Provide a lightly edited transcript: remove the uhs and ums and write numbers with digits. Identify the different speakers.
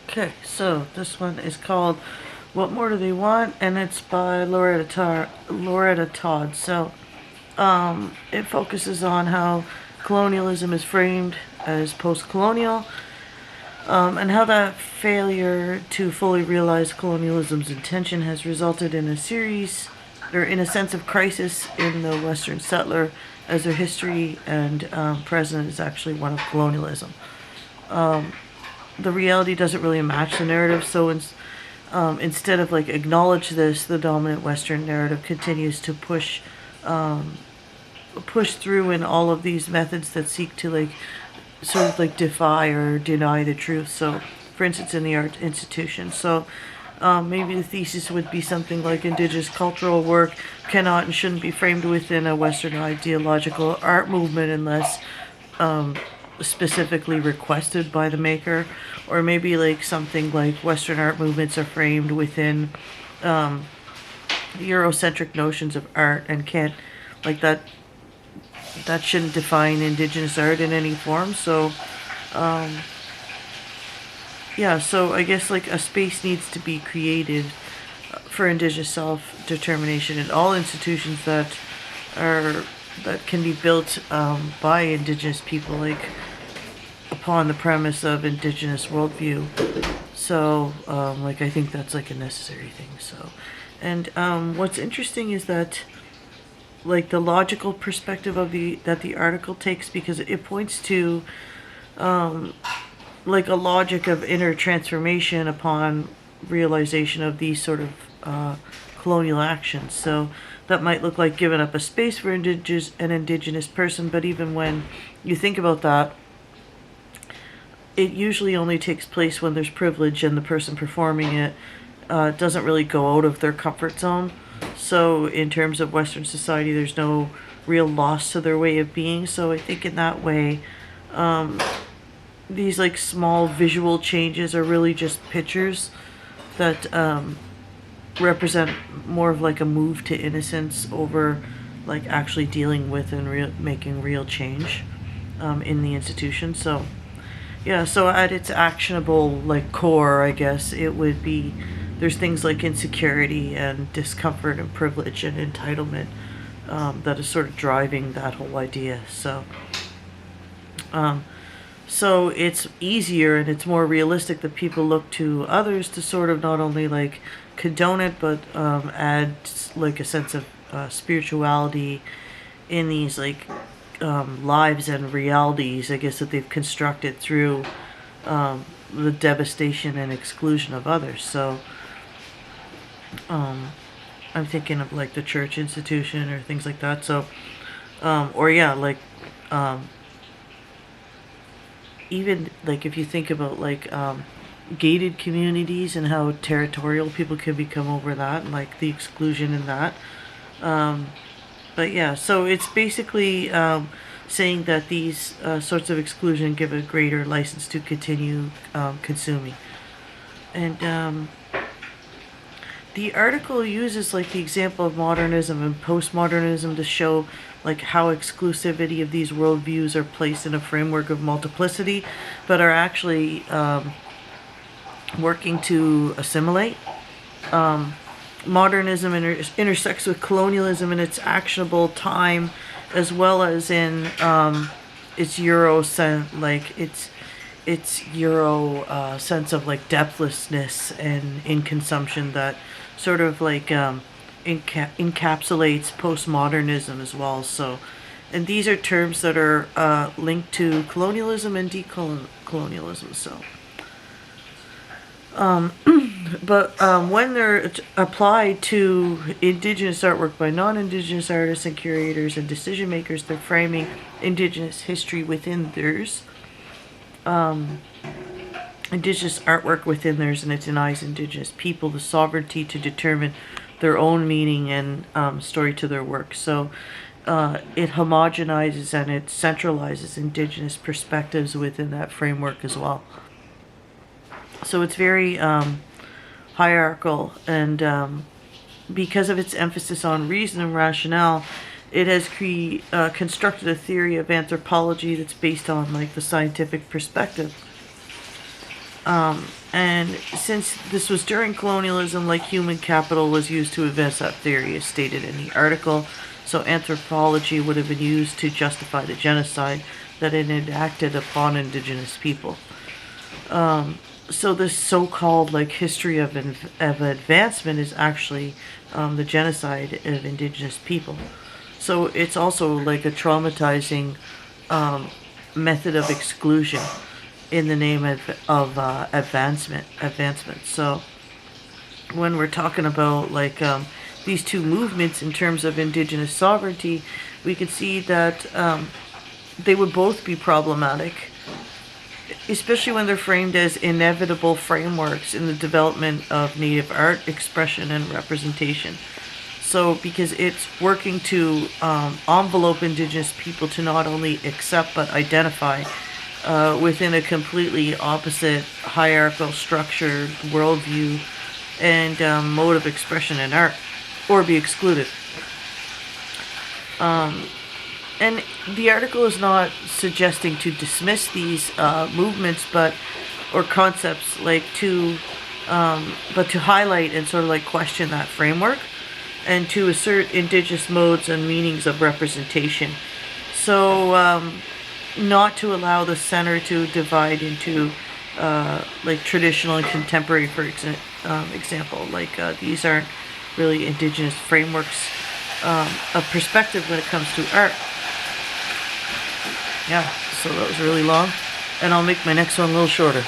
Speaker 1: Okay, so this one is called What More Do They Want? And it's by Loretta Todd. So it focuses on how colonialism is framed as post-colonial, and how that failure to fully realize colonialism's intention has resulted in a series, or in a sense of crisis in the Western settler, as their history and present is actually one of colonialism. The reality doesn't really match the narrative, so instead of like acknowledge this, the dominant Western narrative continues to push through in all of these methods that seek to like sort of like defy or deny the truth. So, for instance, in the art institution. So, maybe the thesis would be something like Indigenous cultural work cannot and shouldn't be framed within a Western ideological art movement unless specifically requested by the maker. Or maybe like something like Western art movements are framed within Eurocentric notions of art and can't, like, that shouldn't define Indigenous art in any form. So yeah, so I guess like a space needs to be created for Indigenous self-determination in all institutions that can be built by Indigenous people, like upon the premise of Indigenous worldview. So like I think that's like a necessary thing. So, and what's interesting is that like the logical perspective of the article takes, because it points to like a logic of inner transformation upon realization of these sort of colonial actions. So that might look like giving up a space for an indigenous person, but even when you think about that, it usually only takes place when there's privilege and the person performing it doesn't really go out of their comfort zone. So in terms of Western society, there's no real loss to their way of being. So I think in that way, these like small visual changes are really just pictures that represent more of like a move to innocence over like actually dealing with and making real change in the institution. So yeah, so at its actionable like core, I guess it would be, there's things like insecurity and discomfort and privilege and entitlement that is sort of driving that whole idea. So it's easier and it's more realistic that people look to others to sort of not only like condone it, but add like a sense of spirituality in these like lives and realities, I guess, that they've constructed through the devastation and exclusion of others. So I'm thinking of like the church institution or things like that. So or yeah, like even like if you think about like gated communities and how territorial people can become over that, and like the exclusion in that. But yeah, so it's basically saying that these sorts of exclusion give a greater license to continue consuming. And the article uses like the example of modernism and postmodernism to show like how exclusivity of these worldviews are placed in a framework of multiplicity, but are actually working to assimilate. Modernism intersects with colonialism in its actionable time, as well as in its Euro sense, like its Euro sense of like depthlessness and in consumption that sort of like encapsulates postmodernism as well. So, and these are terms that are linked to colonialism and decolonialism. So. But when they're applied to Indigenous artwork by non-Indigenous artists and curators and decision makers, they're framing Indigenous history within theirs, Indigenous artwork within theirs, and it denies Indigenous people the sovereignty to determine their own meaning and story to their work. So it homogenizes and it centralizes Indigenous perspectives within that framework as well. So it's very hierarchical, and because of its emphasis on reason and rationale, it has constructed a theory of anthropology that's based on like the scientific perspective. And since this was during colonialism, like human capital was used to advance that theory, as stated in the article. So anthropology would have been used to justify the genocide that it enacted upon indigenous people. So this so-called like history of advancement is actually the genocide of indigenous people. So it's also like a traumatizing method of exclusion in the name of advancement. So when we're talking about like these two movements in terms of indigenous sovereignty, we can see that they would both be problematic, especially when they're framed as inevitable frameworks in the development of Native art, expression, and representation. So, because it's working to envelope Indigenous people to not only accept but identify within a completely opposite hierarchical structured worldview and mode of expression in art, or be excluded. And the article is not suggesting to dismiss these movements, or concepts, but to highlight and sort of like question that framework, and to assert indigenous modes and meanings of representation. So, not to allow the center to divide into like traditional and contemporary, for example. Like these aren't really indigenous frameworks of perspective when it comes to art. Yeah, so that was really long, and I'll make my next one a little shorter.